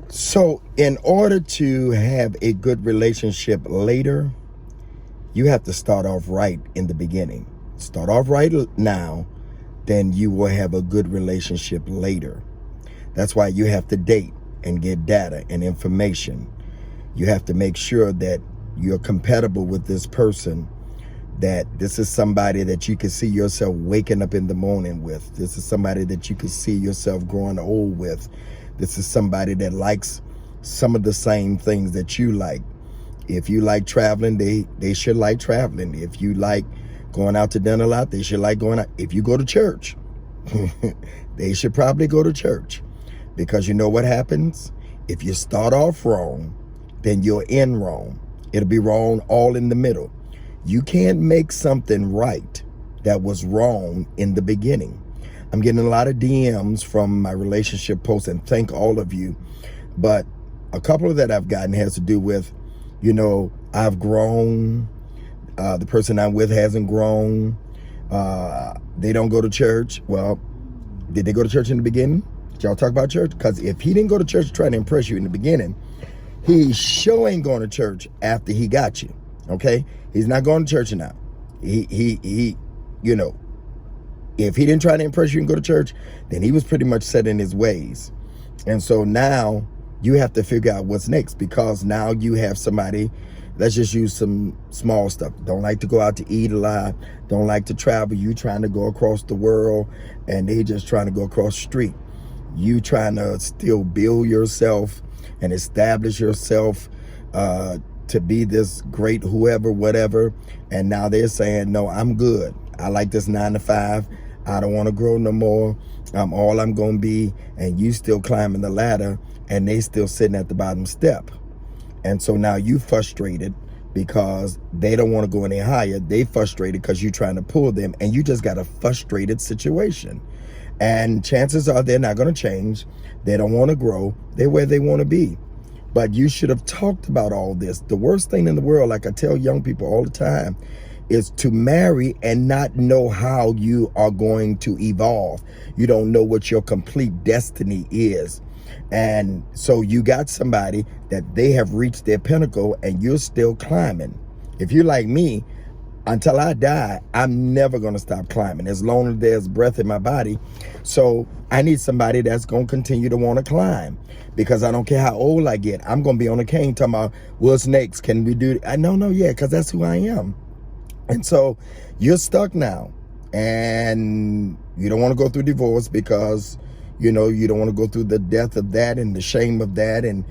So in order to have a good relationship later, you have to start off right in the beginning. Start off right now, then you will have a good relationship later. That's why you have to date and get data and information. You have to make sure that you're compatible with this person, that this is somebody that you can see yourself waking up in the morning with. This is somebody that you can see yourself growing old with. This is somebody that likes some of the same things that you like. If you like traveling, they should like traveling. If you like going out to dinner a lot, they should like going out. If you go to church, they should probably go to church. Because you know what happens? If you start off wrong, then you'll end wrong. It'll be wrong all in the middle. You can't make something right that was wrong in the beginning. I'm getting a lot of DMs from my relationship posts, and thank all of you. But a couple of that I've gotten has to do with, I've grown. The person I'm with hasn't grown. They don't go to church. Well, did they go to church in the beginning? Did y'all talk about church? Because if he didn't go to church trying to impress you in the beginning, he sure ain't going to church after he got you. Okay? He's not going to church now. He if he didn't try to impress you and go to church, then he was pretty much set in his ways. And so now you have to figure out what's next, because now you have somebody, let's just use some small stuff. Don't like to go out to eat a lot. Don't like to travel. You trying to go across the world and they just trying to go across the street. You trying to still build yourself and establish yourself to be this great whoever, whatever. And now they're saying, no, I'm good. I like this 9 to 5. I don't want to grow no more. I'm all I'm going to be. And you still climbing the ladder and they still sitting at the bottom step. And so now you frustrated because they don't want to go any higher. They frustrated because you're trying to pull them, and you just got a frustrated situation. And chances are they're not going to change. They don't want to grow. They're where they want to be. But you should have talked about all this. The worst thing in the world, like I tell young people all the time, is to marry and not know how you are going to evolve. You don't know what your complete destiny is. And so you got somebody that they have reached their pinnacle and you're still climbing. If you're like me, until I die, I'm never going to stop climbing as long as there's breath in my body. So I need somebody that's going to continue to want to climb, because I don't care how old I get. I'm going to be on a cane talking about, what's next? Can we do it? Yeah, because that's who I am. And so you're stuck now, and you don't want to go through divorce because, you don't want to go through the death of that and the shame of that. And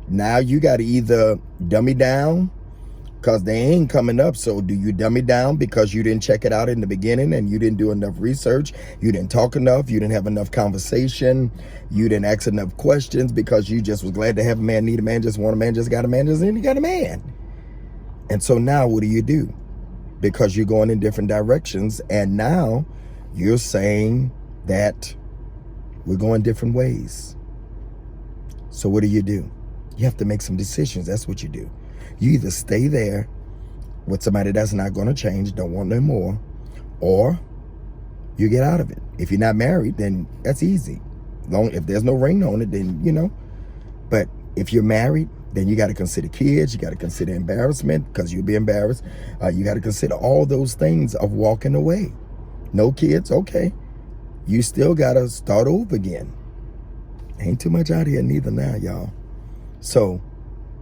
now you got to either dummy down, because they ain't coming up. So do you dummy down because you didn't check it out in the beginning and you didn't do enough research? You didn't talk enough. You didn't have enough conversation. You didn't ask enough questions because you just was glad to have a man, need a man, just want a man, just got a man, just then you got a man. And so now what do? Because you're going in different directions, and now you're saying that we're going different ways. So what do? You have to make some decisions. That's what you do. You either stay there with somebody that's not going to change, don't want no more, or you get out of it. If you're not married, then that's easy. If there's no ring on it, then, But if you're married, then you got to consider kids. You got to consider embarrassment, because you'll be embarrassed. You got to consider all those things of walking away. No kids, okay. You still got to start over again. Ain't too much out here neither now, y'all. So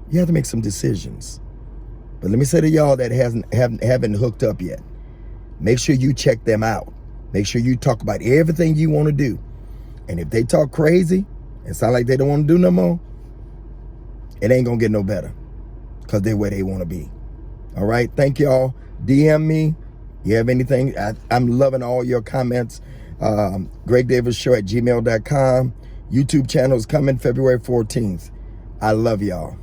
you have to make some decisions. But let me say to y'all that haven't hooked up yet, make sure you check them out. Make sure you talk about everything you want to do. And if they talk crazy and sound like they don't want to do no more, it ain't going to get no better, because they're where they want to be. All right. Thank y'all. DM me. You have anything? I'm loving all your comments. GregDavisShow@gmail.com. YouTube channel is coming February 14th. I love y'all.